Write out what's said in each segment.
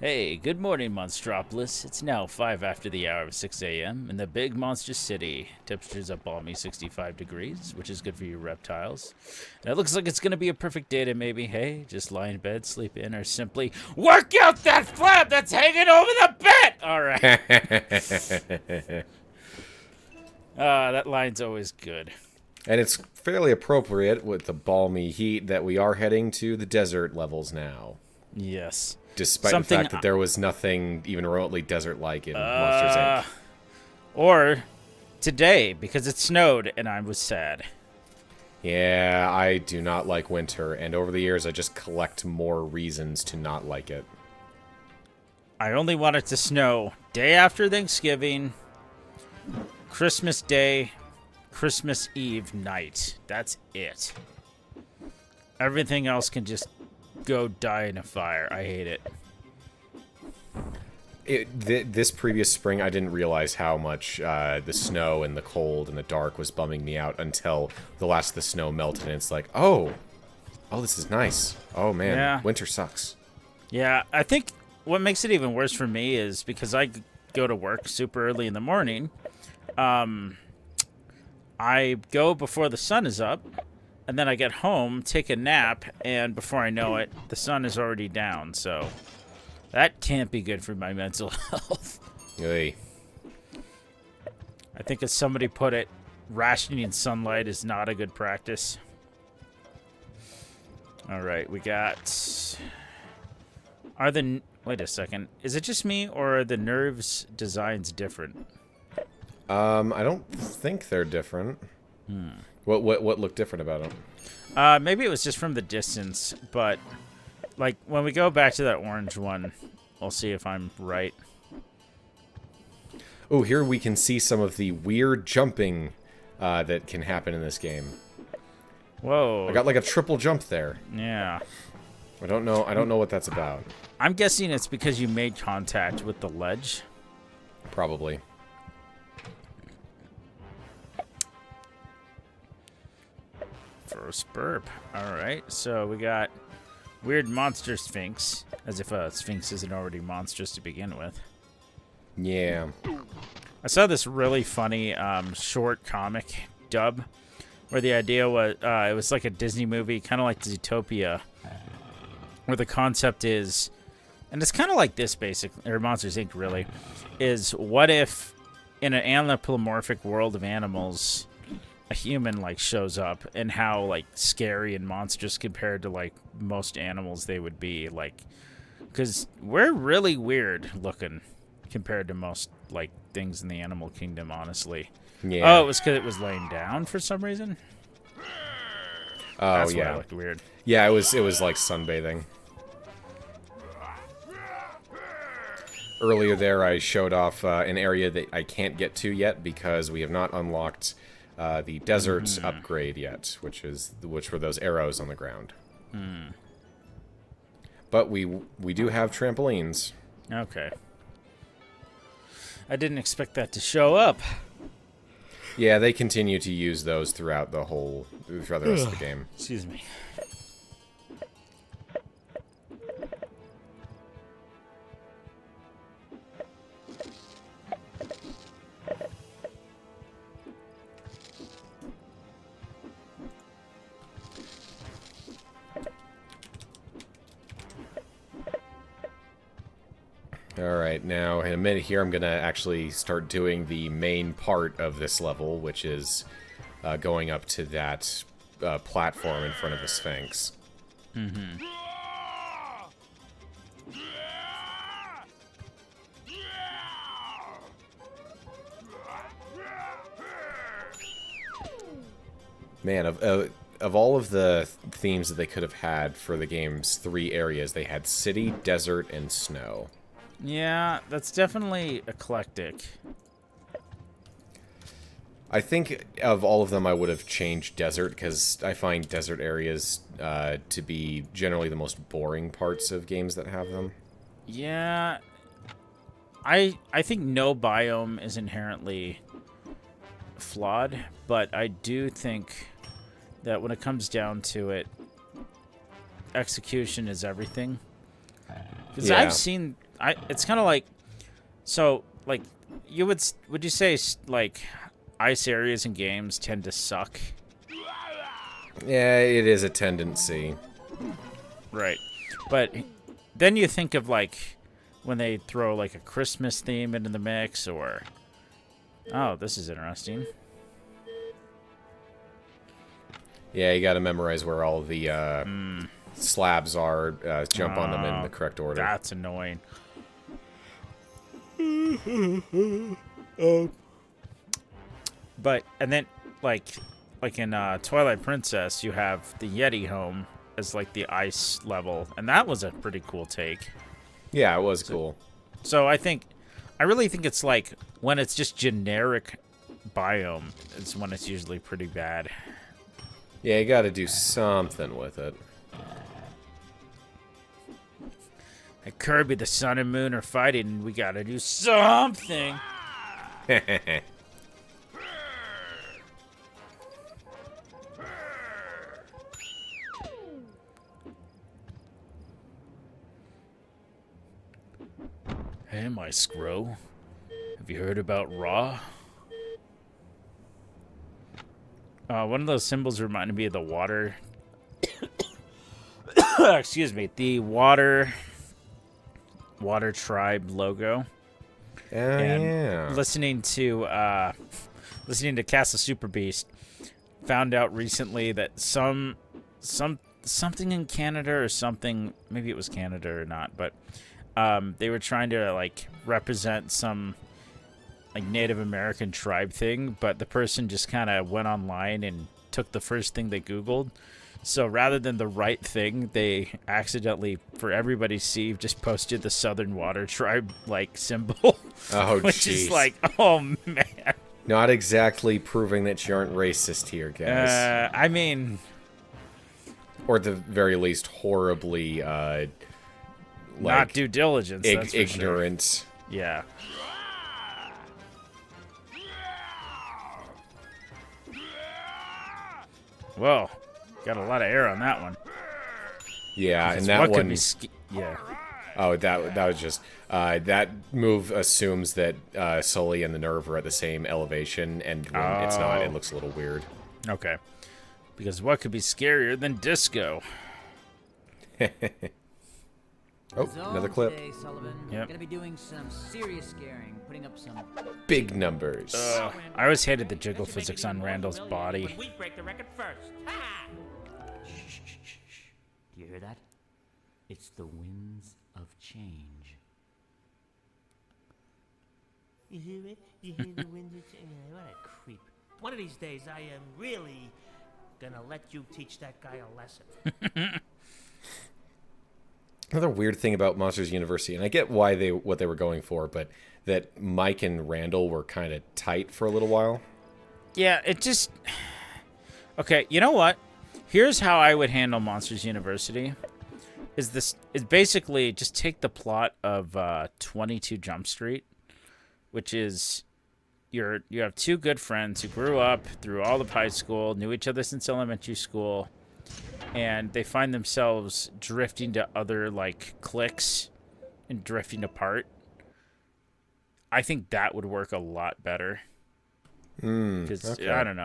Hey, good morning, Monstropolis. It's now 5 after the hour of 6 a.m. in the big monster city. Temperature's a balmy 65 degrees, which is good for you reptiles. And it looks like it's going to be a perfect day to maybe, hey, just lie in bed, sleep in, or simply work out that flap that's hanging over the bed! All right. That line's always good. And it's fairly appropriate with the balmy heat that we are heading to the desert levels now. Yes. Despite the fact that there was nothing even remotely desert-like in Monsters, Inc. Or today, because it snowed and I was sad. Yeah, I do not like winter, and over the years I just collect more reasons to not like it. I only want it to snow day after Thanksgiving, Christmas Day, Christmas Eve night. That's it. Everything else can just go die in a fire. I hate it. This previous spring, I didn't realize how much the snow and the cold and the dark was bumming me out until the last of the snow melted, and it's like, oh, this is nice. Oh, man, Yeah. Winter sucks. Yeah, I think what makes it even worse for me is because I go to work super early in the morning. I go before the sun is up, and then I get home, take a nap, and before I know it, the sun is already down. So that can't be good for my mental health. Hey. I think as somebody put it, rationing sunlight is not a good practice. All right, we got... Wait a second. Is it just me, or are the nerves designs different? I don't think they're different. What looked different about them? Maybe it was just from the distance, but like when we go back to that orange one, we'll see if I'm right. Oh, here we can see some of the weird jumping that can happen in this game. Whoa. I got like a triple jump there. Yeah. I don't know what that's about. I'm guessing it's because you made contact with the ledge. Probably. First burp. All right, so we got weird monster Sphynx, as if a Sphynx isn't already monstrous to begin with. Yeah. I saw this really funny short comic dub where the idea was it was like a Disney movie, kind of like Zootopia, where the concept is, and it's kind of like this basically, or Monsters Inc. really, is what if in an anthropomorphic world of animals, a human like shows up, and how like scary and monstrous compared to like most animals they would be, like, because we're really weird looking compared to most like things in the animal kingdom, honestly. Yeah. Oh, it was because it was laying down for some reason. Oh, That's yeah. why it looked weird. Yeah, it was like sunbathing. Earlier there, I showed off an area that I can't get to yet because we have not unlocked the desert upgrade yet, which were those arrows on the ground. But we do have trampolines. Okay. I didn't expect that to show up. Yeah, they continue to use those throughout the rest of the game. Excuse me. Alright, now in a minute here I'm going to actually start doing the main part of this level, which is going up to that platform in front of the Sphynx. Mm-hmm. Man, of all of the themes that they could have had for the game's 3 areas, they had city, desert, and snow. Yeah, that's definitely eclectic. I think of all of them, I would have changed desert, because I find desert areas to be generally the most boring parts of games that have them. Yeah, I think no biome is inherently flawed, but I do think that when it comes down to it, execution is everything. Because Yeah. it's kind of like, so like would you say like ice areas in games tend to suck? Yeah, it is a tendency. Right. But then you think of like when they throw like a Christmas theme into the mix, or oh, this is interesting. Yeah, you got to memorize where all the slabs are, jump on them in the correct order. That's annoying. But and then like in Twilight Princess, you have the Yeti home as like the ice level, and that was a pretty cool take. Yeah, it was cool. So I really think it's like when it's just generic biome, it's when it's usually pretty bad. Yeah, you got to do something with it. Like Kirby, the Sun and Moon are fighting, and we gotta do something. Hey, my Scro. Have you heard about Ra? One of those symbols reminded me of the water. Excuse me, the water tribe logo. And yeah. Listening to Castle Super Beast, found out recently that something in Canada or something, maybe it was Canada or not, but they were trying to like represent some like Native American tribe thing, but the person just kind of went online and took the first thing they Googled. So rather than the right thing, they accidentally, for everybody to see, just posted the Southern Water Tribe like symbol. Oh, which jeez. is like, oh man. Not exactly proving that you aren't racist here, guys. I mean, or at the very least, horribly not due diligence. That's ignorant. For sure. Yeah. Whoa, got a lot of air on that one. Yeah, Because and that what one. Could be yeah. Oh, that was just that move assumes that Sully and the Nerve are at the same elevation, and when it's not, it looks a little weird. Okay. Because what could be scarier than disco? Oh, another clip. Today, Sullivan. Yep. Gonna be doing some serious scaring, putting up some Big numbers. I always hated the jiggle physics on Randall's body. We break the record first. Ha! Shh, shh, shh, shh. Do you hear that? It's the winds of change. You hear it? You hear the winds of change? What a creep. One of these days, I am really gonna let you teach that guy a lesson. Another weird thing about Monsters University, and I get why what they were going for, but that Mike and Randall were kind of tight for a little while. Yeah, it just... Okay, you know what? Here's how I would handle Monsters University. Is basically just take the plot of 22 Jump Street, which is you have two good friends who grew up through all of high school, knew each other since elementary school, and they find themselves drifting to other like cliques and drifting apart. I think that would work a lot better. Because Okay. I don't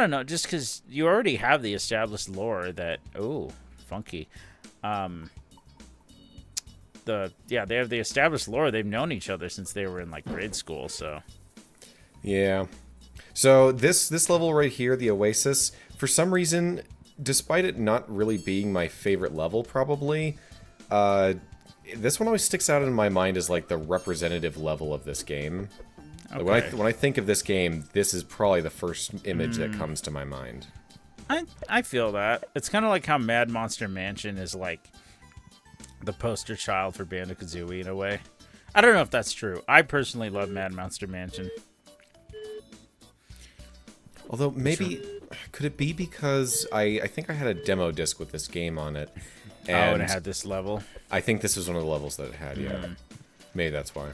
know, just because you already have the established lore that funky. They have the established lore. They've known each other since they were in like grade school. So Yeah. So this level right here, the Oasis, for some reason, despite it not really being my favorite level, probably, this one always sticks out in my mind as like the representative level of this game. okay. Like, when I think of this game, this is probably the first image that comes to my mind. I feel that. It's kind of like how Mad Monster Mansion is like the poster child for Banjo-Kazooie in a way. I don't know if that's true. I personally love Mad Monster Mansion. Although maybe could it be because I think I had a demo disc with this game on it, And it had this level. I think this was one of the levels that it had. Yeah, maybe that's why.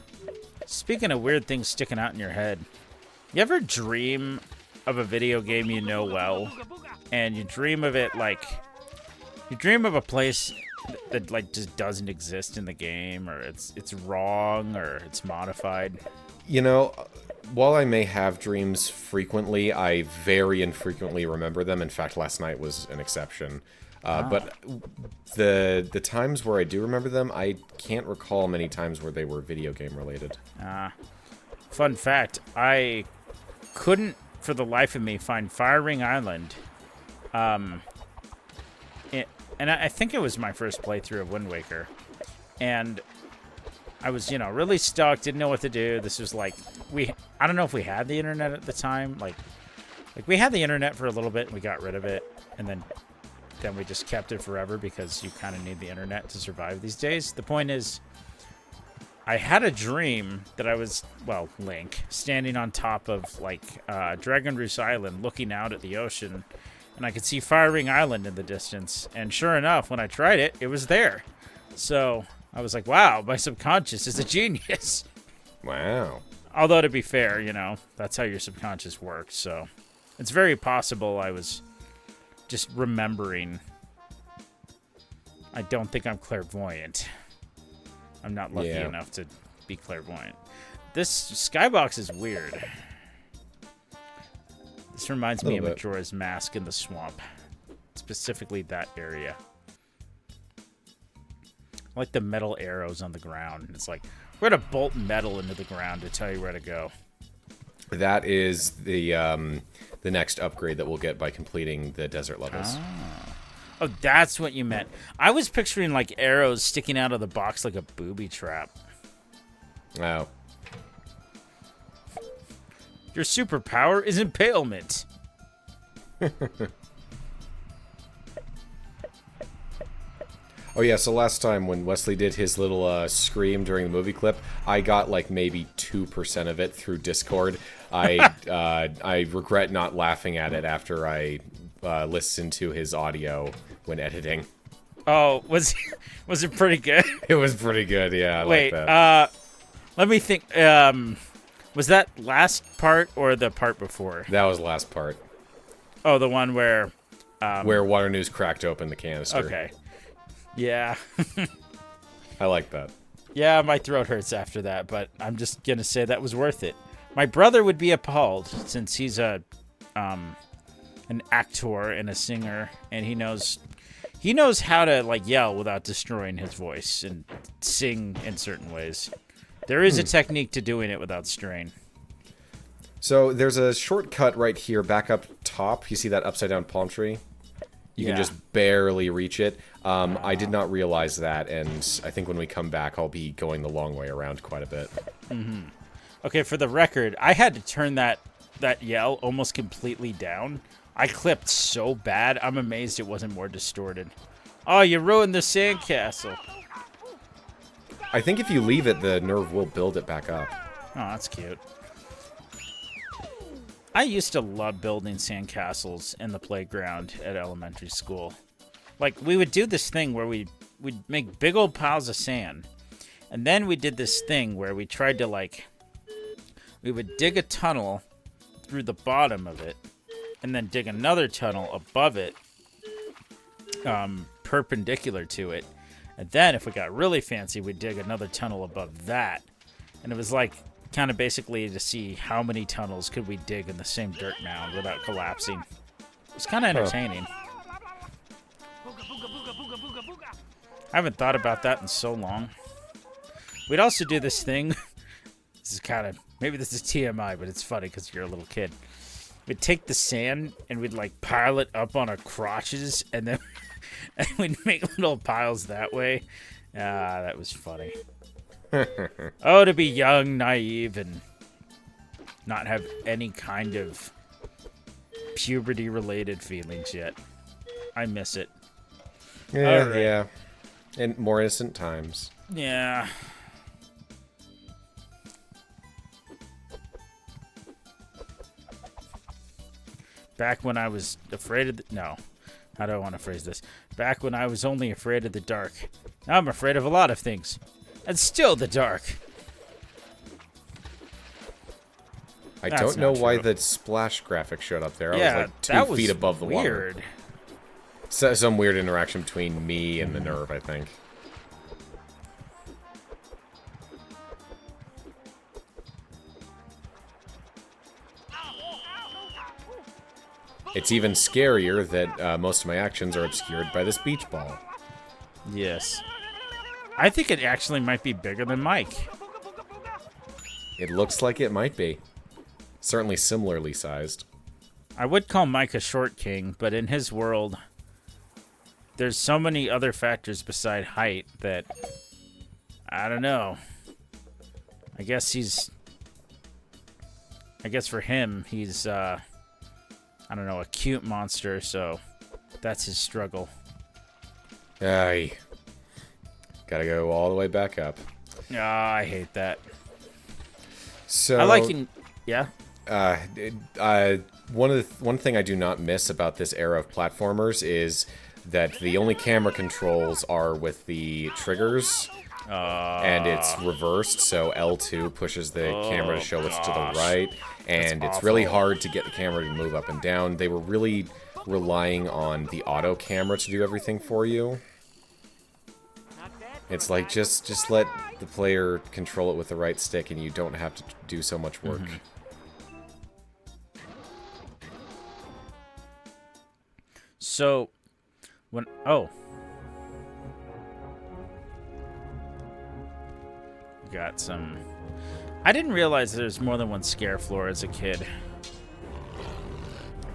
Speaking of weird things sticking out in your head, you ever dream of a video game you know well, and you dream of it like, you dream of a place that like just doesn't exist in the game, or it's wrong, or it's modified? You know, while I may have dreams frequently, I very infrequently remember them. In fact, last night was an exception. But the times where I do remember them, I can't recall many times where they were video game related. Fun fact, I couldn't for the life of me find Fire Ring Island. And I think it was my first playthrough of Wind Waker. And I was, really stuck, didn't know what to do. This was like, I don't know if we had the internet at the time. Like we had the internet for a little bit and we got rid of it. And then we just kept it forever because you kind of need the internet to survive these days. The point is, I had a dream that I was, Link, standing on top of, Dragon Roost Island, looking out at the ocean, and I could see Fire Ring Island in the distance, and sure enough, when I tried it, it was there. So, I was like, wow, my subconscious is a genius. Wow. Although, to be fair, that's how your subconscious works, so it's very possible I was just remembering. I don't think I'm clairvoyant. I'm not lucky enough to be clairvoyant. This skybox is weird. This reminds me of Majora's Mask in the swamp. Specifically that area. I like the metal arrows on the ground. It's like, we're going to bolt metal into the ground to tell you where to go. That is the next upgrade that we'll get by completing the desert levels. Oh, that's what you meant. I was picturing, like, arrows sticking out of the box like a booby trap. Oh. Your superpower is impalement. Oh yeah, so last time when Wesley did his little scream during the movie clip, I got like maybe 2% of it through Discord. I regret not laughing at it after I listened to his audio when editing. Oh, was it pretty good? It was pretty good, yeah. I Wait, like that. let me think. Was that last part or the part before? That was the last part. Oh, the one where Water News cracked open the canister. Okay. Yeah. I like that. Yeah, my throat hurts after that, but I'm just going to say that was worth it. My brother would be appalled since he's an actor and a singer, and he knows how to like yell without destroying his voice and sing in certain ways. There is a technique to doing it without strain. So there's a shortcut right here back up top. You see that upside down palm tree? You can just barely reach it. I did not realize that, and I think when we come back, I'll be going the long way around quite a bit. Mm-hmm. Okay, for the record, I had to turn that yell almost completely down. I clipped so bad, I'm amazed it wasn't more distorted. Oh, you ruined the sandcastle. I think if you leave it, the nerve will build it back up. Oh, that's cute. I used to love building sandcastles in the playground at elementary school. Like, we would do this thing where we'd make big old piles of sand. And then we did this thing where we tried to, like, we would dig a tunnel through the bottom of it, and then dig another tunnel above it, perpendicular to it. And then, if we got really fancy, we'd dig another tunnel above that. And it was like, kind of basically to see how many tunnels could we dig in the same dirt mound without collapsing. It was kind of entertaining. I haven't thought about that in so long. We'd also do this thing. This is kind of, maybe this is TMI, but it's funny because you're a little kid. We'd take the sand and we'd like pile it up on our crotches, and then and we'd make little piles that way. That was funny. Oh, to be young, naive, and not have any kind of puberty-related feelings yet. I miss it. Yeah, right. Yeah. And more innocent times. Yeah. Back when I was afraid of no. How do I want to phrase this? Back when I was only afraid of the dark. Now I'm afraid of a lot of things. And still the dark. I don't know why the splash graphic showed up there. I was like 2 feet above the water. Some weird interaction between me and the nerve, I think. It's even scarier that most of my actions are obscured by this beach ball. Yes. I think it actually might be bigger than Mike. It looks like it might be. Certainly similarly sized. I would call Mike a short king, but in his world, there's so many other factors beside height that, I don't know. I guess for him, he's, I don't know, a cute monster, so that's his struggle. Aye. Gotta go all the way back up. Ah, I hate that. So I like in, yeah. One thing I do not miss about this era of platformers is that the only camera controls are with the triggers, and it's reversed. So L2 pushes the camera to show what's to the right, and it's really hard to get the camera to move up and down. They were really relying on the auto camera to do everything for you. It's like, just let the player control it with the right stick, and you don't have to do so much work. So, when... Got some... I didn't realize there's more than one scare floor as a kid.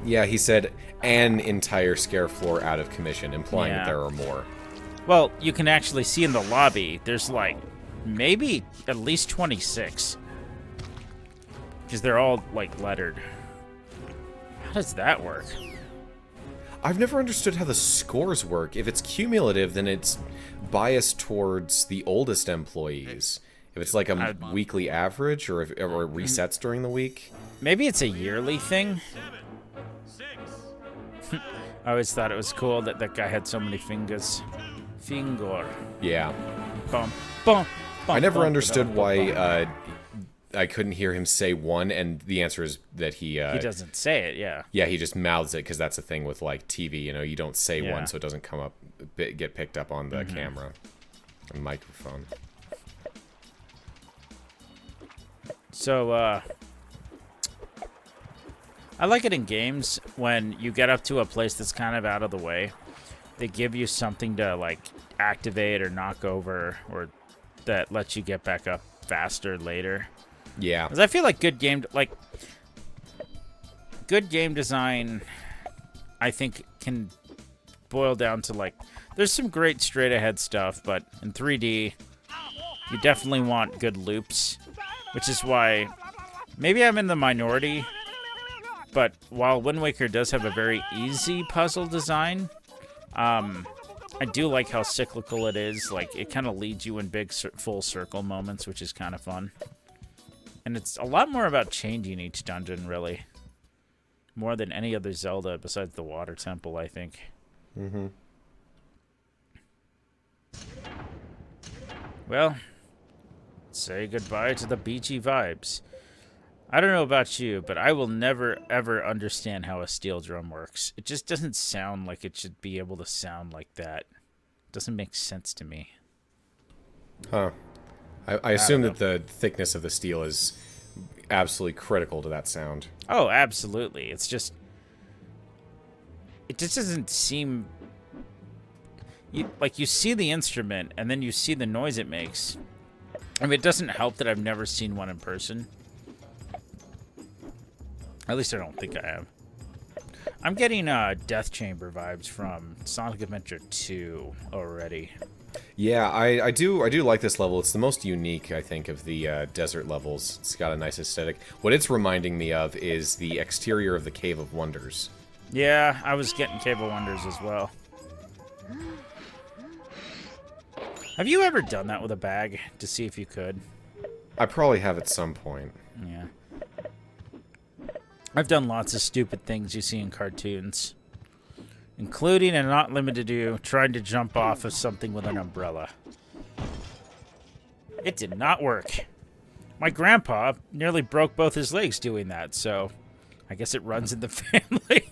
Yeah, he said an entire scare floor out of commission, implying that there are more. Well, you can actually see in the lobby, there's like, maybe at least 26. Because they're all, like, lettered. How does that work? I've never understood how the scores work. If it's cumulative, then it's biased towards the oldest employees. If it's like a weekly average, or if it resets during the week. Maybe it's a yearly thing. I always thought it was cool that that guy had so many fingers. Finger. Yeah. Bum, bum, bum, I never bum, understood bum, why bum. I couldn't hear him say one, and the answer is that he doesn't say it, yeah. Yeah, he just mouths it, because that's the thing with, like, TV, you know, you don't say Yeah. one, so it doesn't come up, get picked up on the camera and microphone. So, I like it in games when you get up to a place that's kind of out of the way. They give you something to, like, activate or knock over, or that lets you get back up faster later. Yeah. Because I feel like good game design, I think, can boil down to, like, there's some great straight-ahead stuff, but in 3D, you definitely want good loops, which is why maybe I'm in the minority, but while Wind Waker does have a very easy puzzle design, I do like how cyclical it is. Like, it kind of leads you in big full circle moments, which is kind of fun. And it's a lot more about changing each dungeon, really. More than any other Zelda besides the Water Temple, I think. Mm-hmm. Well, say goodbye to the beachy vibes. I don't know about you, but I will never, ever understand how a steel drum works. It just doesn't sound like it should be able to sound like that. It doesn't make sense to me. Huh. I assume that the thickness of the steel is absolutely critical to that sound. Oh, absolutely. It's just... It just doesn't seem... You see the instrument, and then you see the noise it makes. I mean, it doesn't help that I've never seen one in person. At least I don't think I have. I'm getting Death Chamber vibes from Sonic Adventure 2 already. Yeah, I do like this level. It's the most unique, I think, of the desert levels. It's got a nice aesthetic. What it's reminding me of is the exterior of the Cave of Wonders. Yeah, I was getting Cave of Wonders as well. Have you ever done that with a bag to see if you could? I probably have at some point. Yeah. I've done lots of stupid things you see in cartoons, including and not limited to trying to jump off of something with an umbrella. It did not work. My grandpa nearly broke both his legs doing that, so I guess it runs in the family.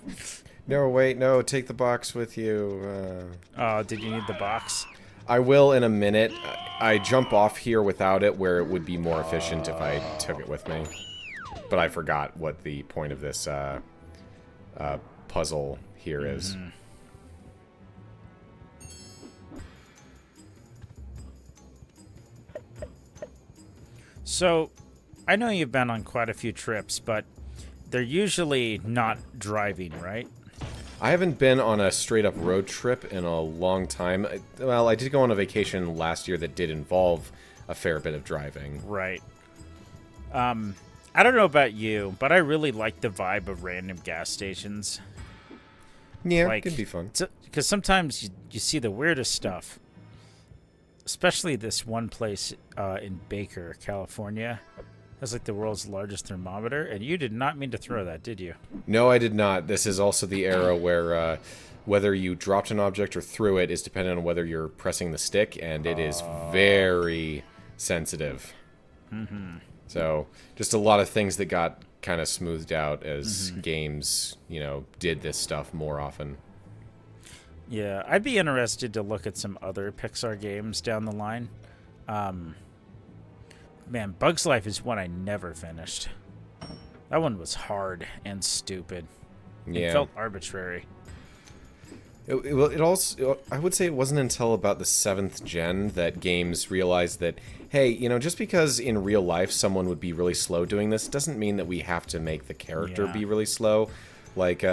No, wait, no, take the box with you. Oh, did you need the box? I will in a minute. I jump off here without it where it would be more efficient if I took it with me. But I forgot what the point of this puzzle here is. So, I know you've been on quite a few trips, but they're usually not driving, right? I haven't been on a straight-up road trip in a long time. Well, I did go on a vacation last year that did involve a fair bit of driving. Right. I don't know about you, but I really like the vibe of random gas stations. Yeah, Like, it could be fun. Because sometimes you see the weirdest stuff. Especially this one place in Baker, California. That's like the world's largest thermometer. And you did not mean to throw that, did you? No, I did not. This is also the era where whether you dropped an object or threw it is dependent on whether you're pressing the stick, and it is very sensitive. So, just a lot of things that got kind of smoothed out as games, you know, did this stuff more often. Yeah, I'd be interested to look at some other Pixar games down the line. Man, Bug's Life is one I never finished. That one was hard and stupid. Yeah. It felt arbitrary. It also, I would say it wasn't until about the 7th gen that games realized that, hey, you know, just because in real life someone would be really slow doing this doesn't mean that we have to make the character be really slow. Like,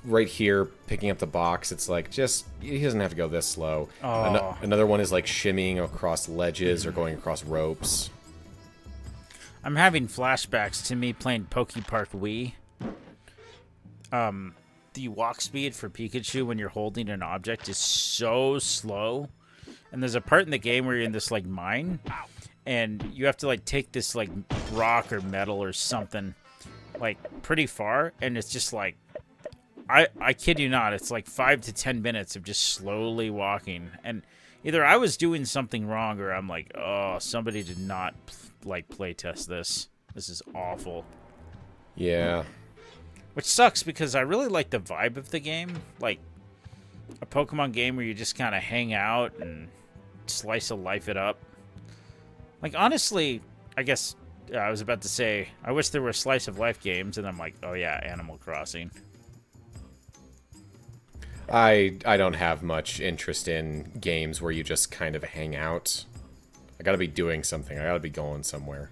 right here, picking up the box, it's like, just, he doesn't have to go this slow. Another one is like shimmying across ledges or going across ropes. I'm having flashbacks to me playing Poke Park Wii. The walk speed for Pikachu when you're holding an object is so slow. And there's a part in the game where you're in this, like, mine. And you have to, like, take this, like, rock or metal or something, like, pretty far. And it's just, like, I kid you not, it's like 5 to 10 minutes of just slowly walking. And either I was doing something wrong or I'm like, oh, somebody did not, like, playtest this. This is awful. Yeah. Which sucks because I really like the vibe of the game. Like, a Pokemon game where you just kind of hang out and slice of life it up. Like, honestly, I guess I was about to say, I wish there were slice of life games, and I'm like, oh yeah, Animal Crossing. I don't have much interest in games where you just kind of hang out. I gotta be doing something. I gotta be going somewhere.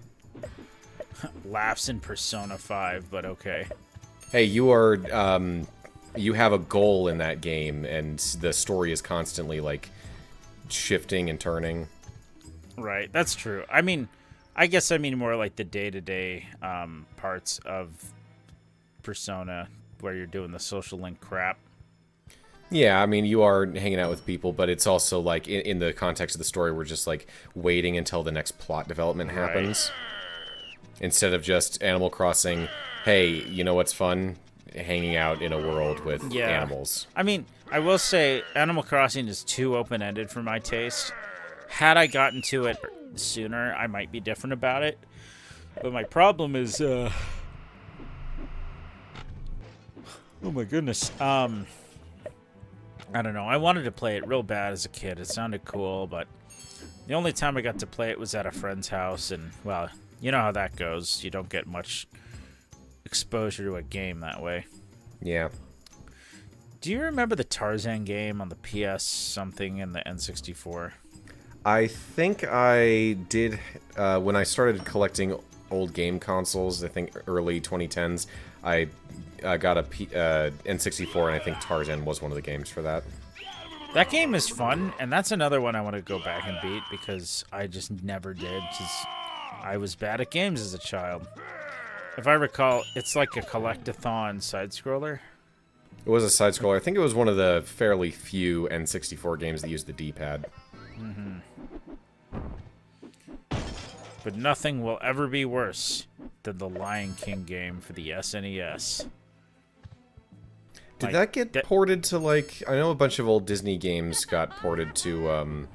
Laughs in Persona 5, but okay. Hey, you are, you have a goal in that game, and the story is constantly, like, shifting and turning. Right, that's true. I mean, I guess I mean more like the day-to-day parts of Persona, where you're doing the social link crap. Yeah, I mean, you are hanging out with people, but it's also, like, in the context of the story, we're just, like, waiting until the next plot development happens. Instead of just Animal Crossing, hey, you know what's fun? Hanging out in a world with animals. I mean, I will say Animal Crossing is too open-ended for my taste. Had I gotten to it sooner, I might be different about it. But my problem is, oh my goodness. I don't know. I wanted to play it real bad as a kid. It sounded cool, but the only time I got to play it was at a friend's house, and, well, you know how that goes. You don't get much exposure to a game that way. Yeah. Do you remember the Tarzan game on the PS something and the N64? I think I did, when I started collecting old game consoles, I think early 2010s, I got a N64, and I think Tarzan was one of the games for that. That game is fun, and that's another one I want to go back and beat because I just never did, because I was bad at games as a child. If I recall, it's like a collect-a-thon side-scroller. It was a side-scroller. I think it was one of the fairly few N64 games that used the D-pad. But nothing will ever be worse than the Lion King game for the SNES. Did that get ported to, like... I know a bunch of old Disney games got ported to,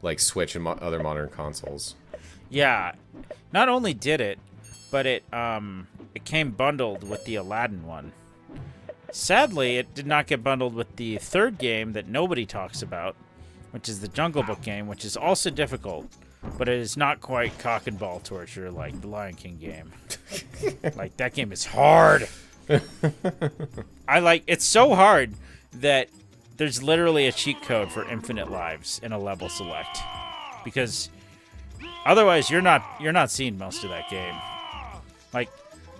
like, Switch and other modern consoles. Yeah. Not only did it, but it came bundled with the Aladdin one. Sadly, it did not get bundled with the third game that nobody talks about, which is the Jungle Book game, which is also difficult, but it is not quite cock and ball torture like the Lion King game. Like, that game is hard. It's so hard that there's literally a cheat code for infinite lives in a level select, because otherwise you're not seeing most of that game. Like,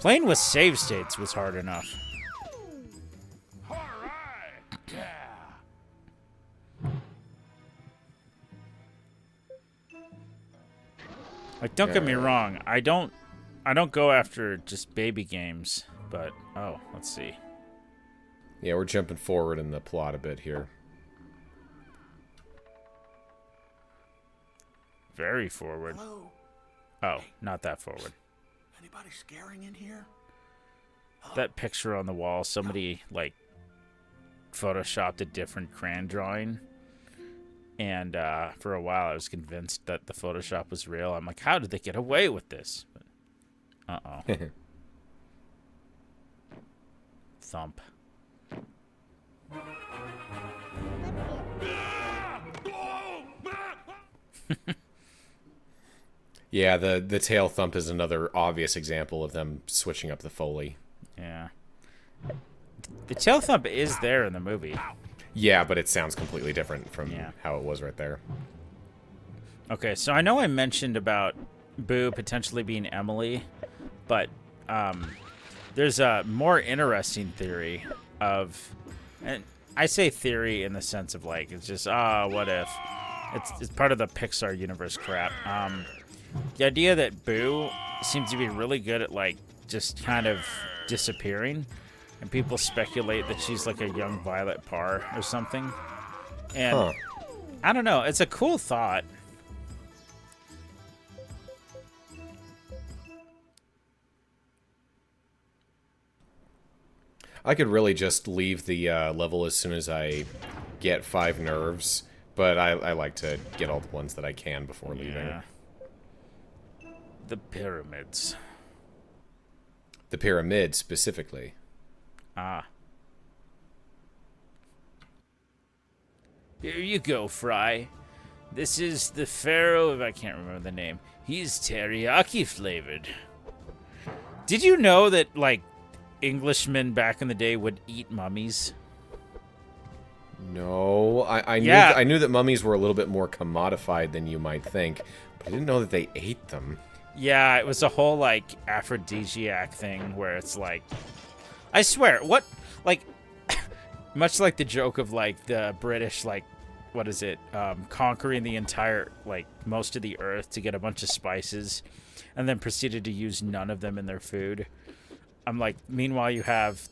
playing with save states was hard enough. Like, don't get me wrong, I don't go after just baby games, but let's see. Yeah, we're jumping forward in the plot a bit here. Very forward. Hello? Oh, not that forward. Anybody scaring in here? That picture on the wall, somebody, like, photoshopped a different crayon drawing. And for a while, I was convinced that the Photoshop was real. I'm like, how did they get away with this? But, Thump. Yeah, the tail thump is another obvious example of them switching up the Foley. Yeah. The tail thump is there in the movie. Yeah, but it sounds completely different from how it was right there. Okay, so I know I mentioned about Boo potentially being Emily, but there's a more interesting theory of, and I say theory in the sense of, like, it's just, what if? It's part of the Pixar universe crap. The idea that Boo seems to be really good at, like, just kind of disappearing, and people speculate that she's like a young Violet Parr or something. And I don't know, it's a cool thought. I could really just leave the level as soon as I get 5 nerves, but I like to get all the ones that I can before leaving. Yeah. The pyramids. The pyramid, specifically. Ah. Here you go, Fry. This is the Pharaoh of... I can't remember the name. He's teriyaki flavored. Did you know that, like, Englishmen back in the day would eat mummies? No, I knew that mummies were a little bit more commodified than you might think, but I didn't know that they ate them. Yeah, it was a whole, like, aphrodisiac thing where it's like... I swear, what... Like, much like the joke of, like, the British, like, what is it? Conquering the entire, like, most of the earth to get a bunch of spices, and then proceeded to use none of them in their food. I'm like, meanwhile you have...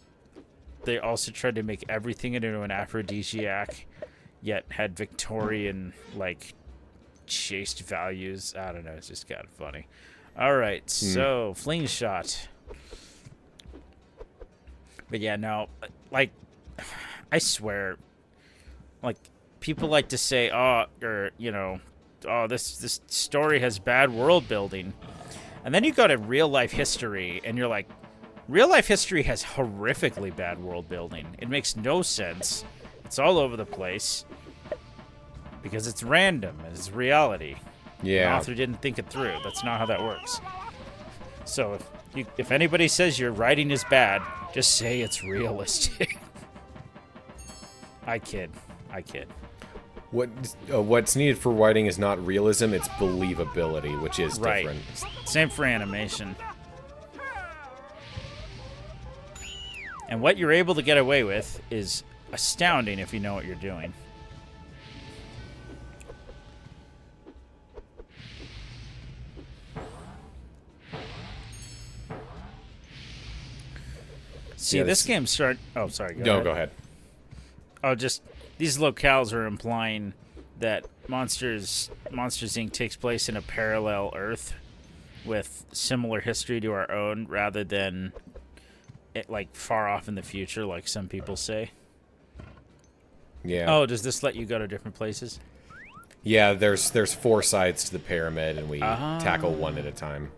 They also tried to make everything into an aphrodisiac, yet had Victorian, like, chaste values. I don't know, it's just kind of funny. Alright, so, fling shot. But yeah, no, like, I swear, like, people like to say, this story has bad world building. And then you go to real life history, and you're like, real life history has horrifically bad world building. It makes no sense. It's all over the place. Because it's random, and it's reality. Yeah. The author didn't think it through. That's not how that works. So, if anybody says your writing is bad, just say it's realistic. I kid. What's needed for writing is not realism, it's believability, which is different. Same for animation. And what you're able to get away with is astounding if you know what you're doing. See, this game start... Oh, sorry. Go ahead. Oh, just... These locales are implying that Monsters Inc. takes place in a parallel Earth with similar history to our own, rather than it, like, far off in the future, like some people say. Yeah. Oh, does this let you go to different places? Yeah, there's 4 sides to the pyramid, and we tackle one at a time.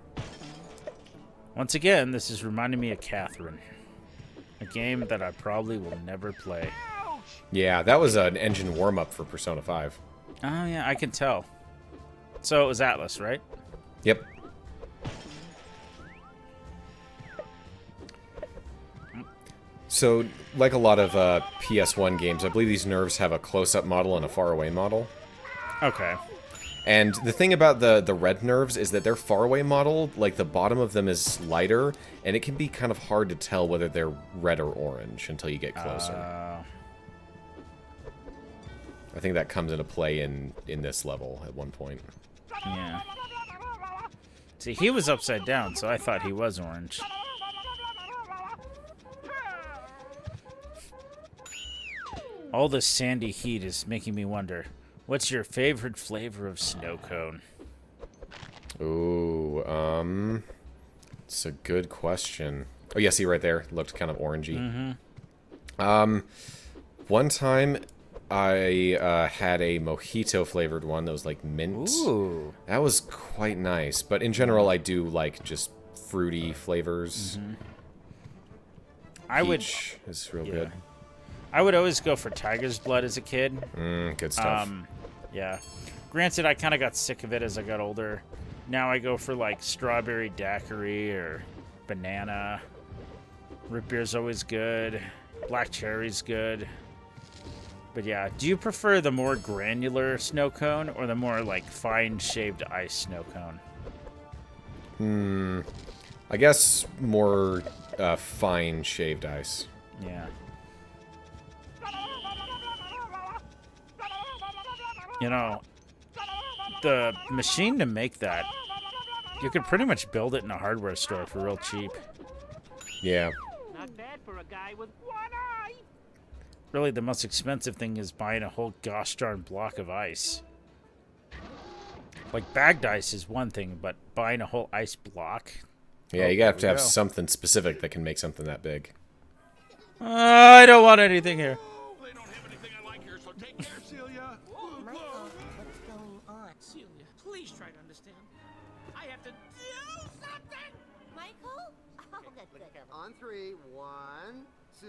Once again, this is reminding me of Catherine. A game that I probably will never play. Yeah, that was an engine warm-up for Persona 5. Oh, yeah, I can tell. So it was Atlas, right? Yep. So, like a lot of PS1 games, I believe these nerves have a close-up model and a far-away model. Okay. And the thing about the red nerves is that their far-away model, like the bottom of them is lighter, and it can be kind of hard to tell whether they're red or orange until you get closer. I think that comes into play in this level at one point. Yeah. See, he was upside down, so I thought he was orange. All this sandy heat is making me wonder, what's your favorite flavor of snow cone? Ooh, it's a good question. Oh, yeah, see right there? It looked kind of orangey. Mm-hmm. One time I had a mojito-flavored one that was like mint. Ooh. That was quite nice. But in general, I do like just fruity flavors. Mm-hmm. Peach is real good. I would always go for tiger's blood as a kid. Good stuff. Yeah. Granted, I kind of got sick of it as I got older. Now I go for like strawberry daiquiri or banana. Root beer's always good. Black cherry's good. But yeah, do you prefer the more granular snow cone or the more like fine shaved ice snow cone? I guess more fine shaved ice. Yeah. You know, the machine to make that, you could pretty much build it in a hardware store for real cheap. Yeah. Not bad for a guy with one eye. Really, the most expensive thing is buying a whole gosh darn block of ice. Like, bagged ice is one thing, but buying a whole ice block? Yeah, you have to have go. something specific that can make something that big. I don't want anything here. They don't have anything I like here, so take care, Celia. Michael, what's going on? Celia, please try to understand. I have to do something. Michael? Oh, good, good. On three. 1, 2.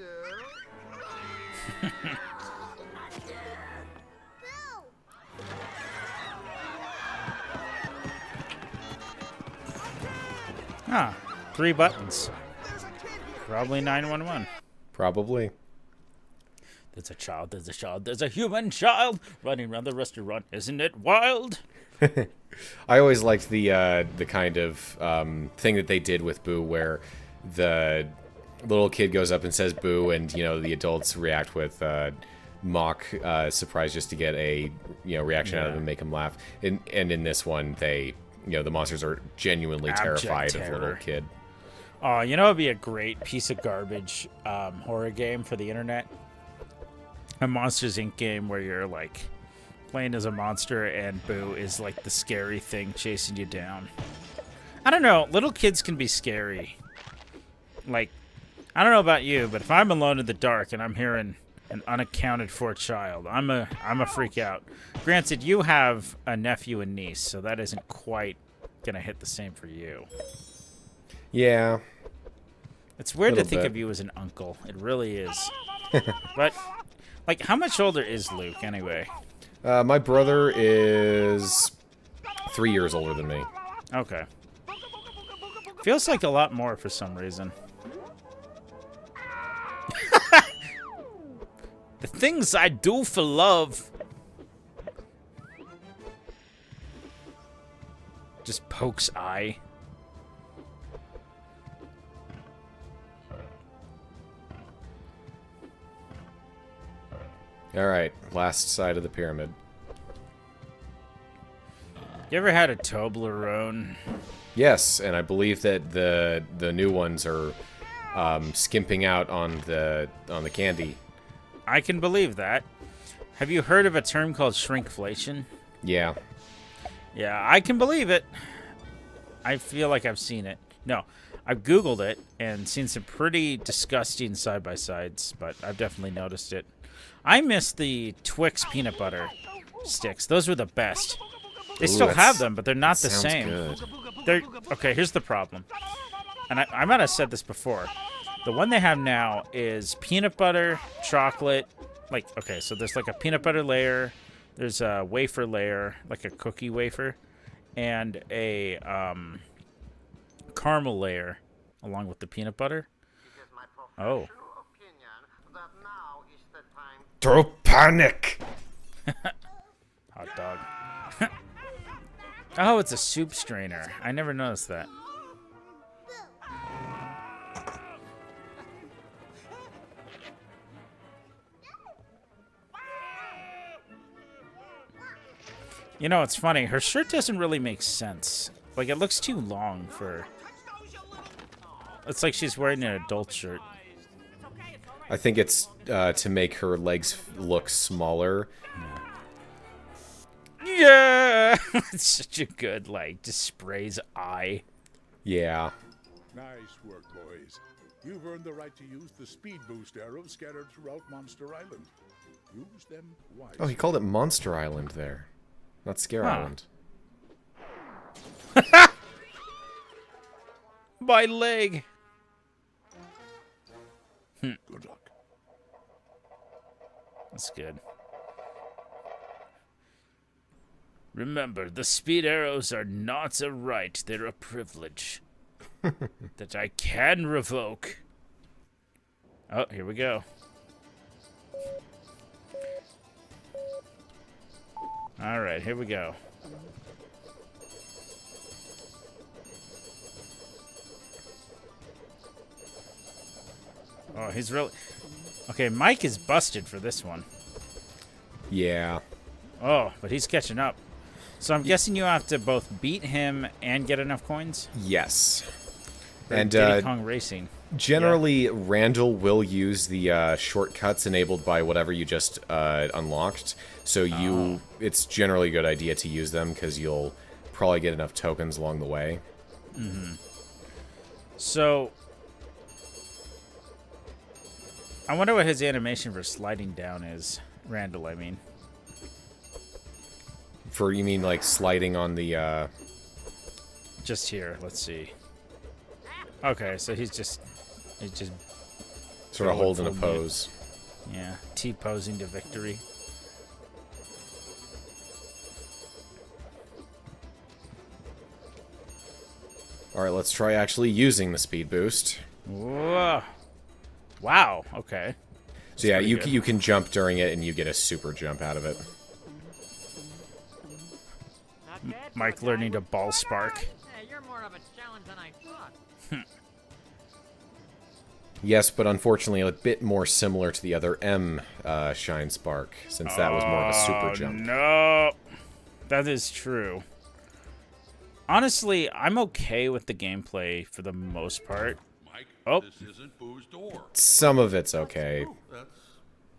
Bill! Ah, 3 buttons. Probably 911. Probably. There's a child, there's a child, there's a human child running around the restaurant. Isn't it wild? I always liked the kind of thing that they did with Boo, where the little kid goes up and says Boo, and the adults react with mock surprise just to get a reaction out of them, make them laugh. And in this one, they the monsters are genuinely Abject terrified of the terror. little kid. Oh, it'd be a great piece of garbage horror game for the internet. A Monsters Inc. game where you're like playing as a monster and Boo is like the scary thing chasing you down. I don't know. Little kids can be scary. Like, I don't know about you, but if I'm alone in the dark and I'm hearing an unaccounted for child, I'm a freak out. Granted, you have a nephew and niece, so that isn't quite gonna hit the same for you. Yeah. It's weird to Little think bit. of you as an uncle. It really is. But, like, how much older is Luke anyway? My brother is 3 years older than me. Okay. Feels like a lot more for some reason. The things I do for love. Just pokes eye. Alright, last side of the pyramid. You ever had a Toblerone? Yes, and I believe that the new ones are skimping out on the candy. I can believe that. Have you heard of a term called shrinkflation? Yeah. Yeah, I can believe it. I feel like I've seen it. No, I've Googled it and seen some pretty disgusting side-by-sides, but I've definitely noticed it. I miss the Twix peanut butter sticks. Those were the best. They Ooh, still that's- have them, but they're not the Sounds same. good. Okay, here's the problem. And I might have said this before. The one they have now is peanut butter, chocolate. Like, okay, so there's like a peanut butter layer. There's a wafer layer, like a cookie wafer. And a caramel layer along with the peanut butter. It is my Oh. professional opinion that now is the time. Throw panic! Hot dog. Oh, it's a soup strainer. I never noticed that. You know, it's funny. Her shirt doesn't really make sense. Like, it looks too long for... It's like she's wearing an adult shirt. I think it's to make her legs look smaller. Yeah! It's such a good, like, just sprays eye. Yeah. Nice work, boys. You've earned the right to use the speed boost arrows scattered throughout Monster Island. Use them wisely. Oh, he called it Monster Island there. Not Scare Huh. Island. My leg! Good luck. That's good. Remember, the speed arrows are not a right, they're a privilege. That I can revoke. Oh, here we go. Alright, here we go. Oh, he's really... Okay, Mike is busted for this one. Yeah. Oh, but he's catching up. So I'm guessing you have to both beat him and get enough coins? Yes. For And Diddy Kong Racing. generally, Randall will use the shortcuts enabled by whatever you just unlocked. So it's generally a good idea to use them because you'll probably get enough tokens along the way. So... I wonder what his animation for sliding down is. Randall, I mean. For, you mean, like, sliding on the, Just here, let's see. Okay, so he's just sort of Forward holding a fold pose. yeah, T-posing to victory. Alright, let's try actually using the speed boost. Whoa. Wow, okay. So yeah, pretty you good. you can jump during it and you get a super jump out of it. Mike learning to ball spark. Hey, you're more of a challenge than I thought. Yes, but unfortunately a bit more similar to the other M Shine Spark, since that was more of a super jump. No. That is true. Honestly, I'm okay with the gameplay for the most part. Mike, Oh. this isn't Boo's door. Some of it's okay. That's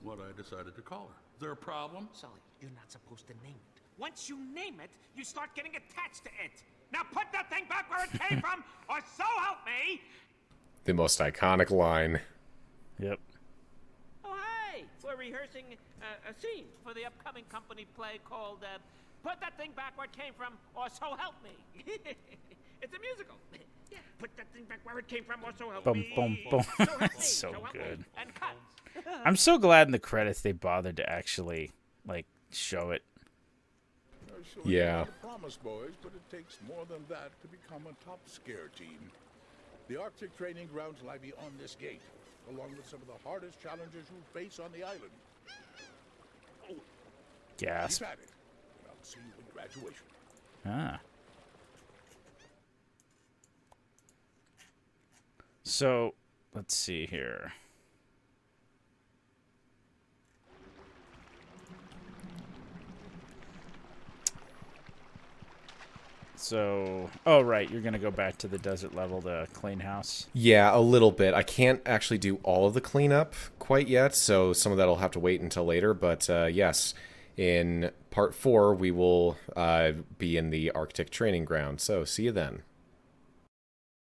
what I decided to call her. Is there a problem? Sully, you're not supposed to name it. Once you name it, you start getting attached to it. Now put that thing back where it came from, or so help me! The most iconic line. Yep. Oh, hey! We're rehearsing a scene for the upcoming company play called Put That Thing Back Where It Came From, or So Help Me. It's a musical. Yeah, put that thing back where it came from, or so help Boom, me. boom, boom. So help me. So help me. good. And cut. I'm so glad in the credits they bothered to actually, like, show it. So Yeah. you made a promise, boys, but it takes more than that to become a top scare team. The Arctic training grounds lie beyond this gate, along with some of the hardest challenges you'll face on the island. Gasp. Keep at it, and I'll see you in graduation. Ah. So, let's see here. So, oh right, you're gonna go back to the desert level to clean house. Yeah, a little bit. I can't actually do all of the cleanup quite yet, so some of that will have to wait until later. But yes, in part 4, we will be in the Arctic training ground. So see you then.